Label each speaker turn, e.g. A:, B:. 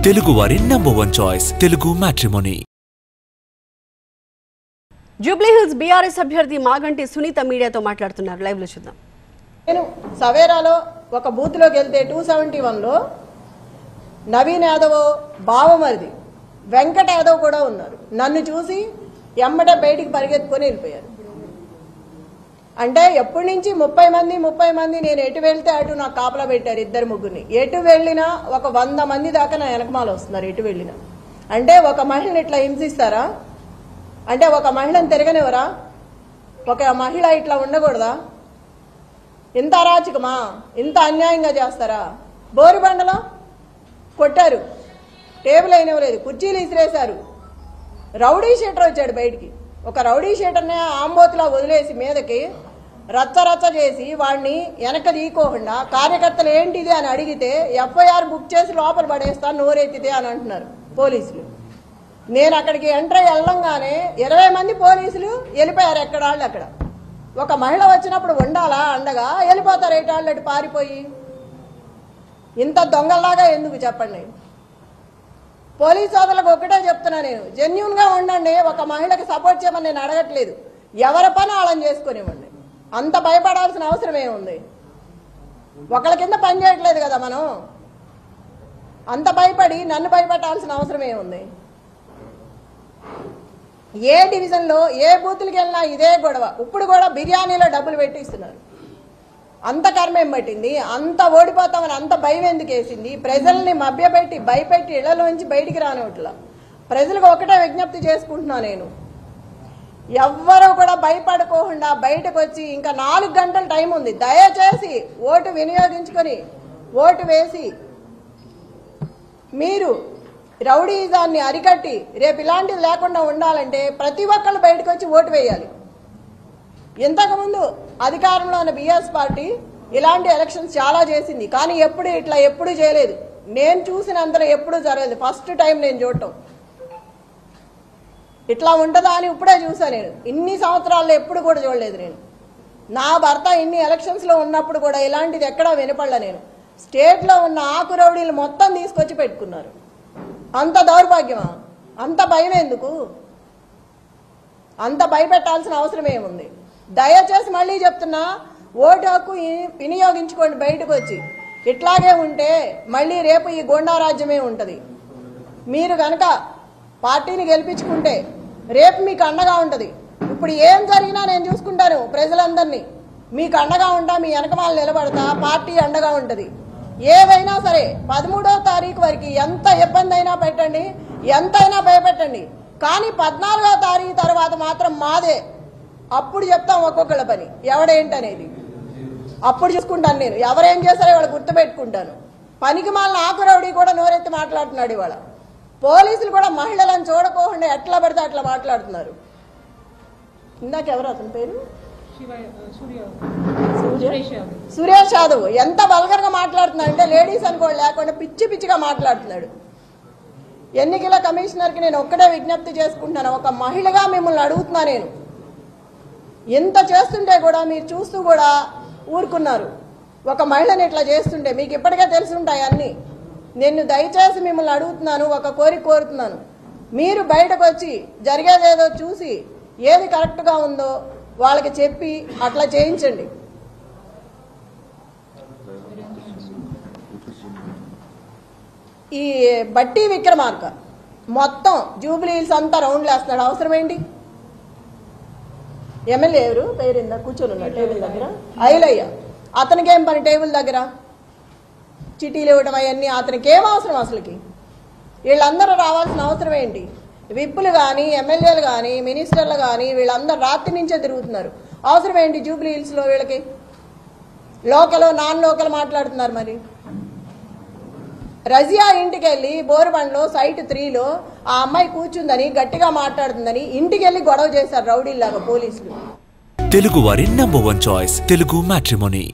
A: తెలుగు వారి number 1 choice Telugu matrimony.
B: Jubilee hills BRS అభ్యర్థి మాగంటి సునీత మీడియాతో మాట్లాడుతున్నారు. లైవ్ లో చూద్దాం.
C: నేను సవేరాలో ఒక బూత్ లోకి వెళ్తే 271 లో నవీన్ యాదవ్ బావమరిది వెంకట యాదవ్ కూడా ఉన్నారు. నన్ను చూసి ఎమ్మట బయటికి పరిగెత్తుకొని వెళ్ళిపోయారు. అంటే ఎప్పటి నుంచి 30 మంది నేను ఎటు వెళ్తే అటు నాకు కాపలా పెట్టారు. ఇద్దరు ముగ్గురిని ఎటు వెళ్ళినా ఒక 100 మంది దాకా నా వెనకమాల వస్తున్నారు. ఎటు వెళ్ళినా అంటే ఒక మహిళని ఇట్లా హింసిస్తారా? అంటే ఒక మహిళను తిరగనివరా? ఒక మహిళ ఇట్లా ఉండకూడదా? ఇంత అరాచకమా? ఇంత అన్యాయంగా చేస్తారా? బోరుబండలో కొట్టారు, టేబుల్ అయినవలేదు, కుర్చీలు ఇసిరేశారు. రౌడీ షీటర్ వచ్చాడు బయటికి. ఒక రౌడీ షీటర్ని ఆంబోతులా వదిలేసి మీదకి రచ్చ చేసి వాడిని వెనక తీయకోకుండా కార్యకర్తలు ఏంటిది అని అడిగితే ఎఫ్ఐఆర్ బుక్ చేసి లోపల పడేస్తాను నోరెత్తితే అని అంటున్నారు పోలీసులు. నేను అక్కడికి ఎంటర్ వెళ్ళంగానే 20 మంది పోలీసులు వెళ్ళిపోయారు. ఎక్కడ వాళ్ళు అక్కడ. ఒక మహిళ వచ్చినప్పుడు ఉండాలా అండగా? వెళ్ళిపోతారు ఏటాళ్ళు అటు పారిపోయి. ఇంత దొంగల్లాగా ఎందుకు చెప్పండి? పోలీస్ సోదరులకు ఒకటే చెప్తున్నా, నేను జెన్యూన్గా ఉండండి. ఒక మహిళకి సపోర్ట్ చేయమని నేను అడగట్లేదు. ఎవరి పని వాళ్ళని చేసుకునివ్వండి. అంత భయపడాల్సిన అవసరం ఏముంది? ఒకళ్ళ కింద పని చేయట్లేదు కదా మనం. అంత భయపడి నన్ను భయపెట్టాల్సిన అవసరం ఏముంది? ఏ డివిజన్లో ఏ బూతులకి వెళ్ళినా ఇదే గొడవ. ఇప్పుడు కూడా బిర్యానీలో డబ్బులు పెట్టిస్తున్నారు. అంత కర్మేం పట్టింది? అంత ఓడిపోతామని అంత భయం ఎందుకు వేసింది? ప్రజల్ని మభ్యపెట్టి భయపెట్టి ఇళ్లలోంచి బయటికి రానివట్లా. ప్రజలకు ఒకటే విజ్ఞప్తి చేసుకుంటున్నా, నేను ఎవ్వరూ కూడా భయపడుకోకుండా బయటకు వచ్చి ఇంకా 4 గంటల టైం ఉంది. దయచేసి ఓటు వినియోగించుకొని ఓటు వేసి మీరు రౌడీజాన్ని అరికట్టి రేపు ఇలాంటిది లేకుండా ఉండాలంటే ప్రతి ఒక్కళ్ళు బయటకు వచ్చి ఓటు వేయాలి. ఇంతకుముందు అధికారంలో ఉన్న బీఆర్ఎస్ పార్టీ ఇలాంటి ఎలక్షన్స్ చాలా చేసింది, కానీ ఎప్పుడు చేయలేదు. నేను చూసినంతలో ఎప్పుడూ జరగలేదు. ఫస్ట్ టైం నేను చూడటం. ఇట్లా ఉంటుందా అని ఇప్పుడే చూసా. నేను ఇన్ని సంవత్సరాల్లో ఎప్పుడు కూడా చూడలేదు. నేను నా భర్త ఇన్ని ఎలక్షన్స్లో ఉన్నప్పుడు కూడా ఇలాంటిది ఎక్కడా వినపడలే. నేను స్టేట్లో ఉన్న ఆకు రౌడీలు మొత్తం తీసుకొచ్చి పెట్టుకున్నారు. అంత దౌర్భాగ్యమా? అంత భయం ఎందుకు? అంత భయపెట్టాల్సిన అవసరం ఏముంది? దయచేసి మళ్ళీ చెప్తున్నా, ఓటు హక్కు వినియోగించుకోండి బయటకు వచ్చి. ఇట్లాగే ఉంటే మళ్ళీ రేపు ఈ గోండా రాజ్యమే ఉంటుంది. మీరు కనుక పార్టీని గెలిపించుకుంటే రేపు మీకు అండగా ఉంటుంది. ఇప్పుడు ఏం జరిగినా నేను చూసుకుంటాను. ప్రజలందరినీ మీకు అండగా ఉంటా, మీ వెనకమాల నిలబడతా, పార్టీ అండగా ఉంటుంది. ఏదైనా సరే 13వ తారీఖు వరకు ఎంత ఇబ్బంది అయినా పెట్టండి, ఎంతైనా భయపెట్టండి, కానీ 14వ తారీఖు తర్వాత మాత్రం మాదే. అప్పుడు చెప్తాం ఒక్కొక్కళ్ళ పని ఎవడేంటనేది. అప్పుడు చూసుకుంటాను. నేను ఎవరేం చేశారో ఇవాళ గుర్తుపెట్టుకుంటాను. పనికి మాలిన ఆకురౌడీ కూడా నోరెత్తి మాట్లాడుతున్నాడు ఇవాళ. పోలీసులు కూడా మహిళలను చూడకోకుండా ఎట్లా పడితే అట్లా మాట్లాడుతున్నారు. ఇందాక ఎవరు అతని పేరు? సురేష్ యాదవ్ ఎంత వల్గర్గా మాట్లాడుతున్నాడు అంటే లేడీస్ అనుకోండి లేకుండా పిచ్చిగా మాట్లాడుతున్నాడు. ఎన్నికల కమిషనర్కి నేను ఒక్కటే విజ్ఞప్తి చేసుకుంటున్నాను. ఒక మహిళగా మిమ్మల్ని అడుగుతున్నా, నేను ఎంత చేస్తుంటే కూడా మీరు చూస్తూ కూడా ఊరుకున్నారు. ఒక మహిళని ఇట్లా చేస్తుంటే మీకు ఇప్పటికే తెలుసుంటాయి అన్నీ. నేను దయచేసి మిమ్మల్ని అడుగుతున్నాను, ఒక కోరుతున్నాను. మీరు బయటకు వచ్చి జరిగేదేదో చూసి ఏది కరెక్ట్గా ఉందో వాళ్ళకి చెప్పి అట్లా చేయించండి. ఈ బట్టి విక్రమార్క మొత్తం జూబ్లీ హిల్స్ అంతా రౌండ్లు వేస్తున్నాడు. అవసరం ఏంటి? ఎమ్మెల్యే ఎవరు పేరిందా కూర్చొని ఉన్నాడు టేబుల్ దగ్గర? ఐలయ్య. అతనికి ఏం పని టేబుల్ దగ్గర? చిటీలు ఇవ్వడం అవన్నీ అతనికి ఏం అవసరం? అసలుకి వీళ్ళందరూ రావాల్సిన అవసరం ఏంటి? విప్పులు కానీ ఎమ్మెల్యేలు కానీ మినిస్టర్లు కానీ వీళ్ళందరూ రాత్రి నుంచే తిరుగుతున్నారు. అవసరం ఏంటి జూబ్లీ హిల్స్లో వీళ్ళకి? లోకల్ నాన్ లోకల్ మాట్లాడుతున్నారు. మరి రజియా ఇంటికి వెళ్ళి బోరుబండ్లో సైట్ 3లో ఆ అమ్మాయి కూర్చుందని గట్టిగా మాట్లాడుతుందని ఇంటికి వెళ్ళి గొడవ చేశారు రౌడీల్లాగా పోలీసులు.
A: తెలుగు వారి నంబర్ 1 చాయిస్ తెలుగు మ్యాట్రిమోనీ.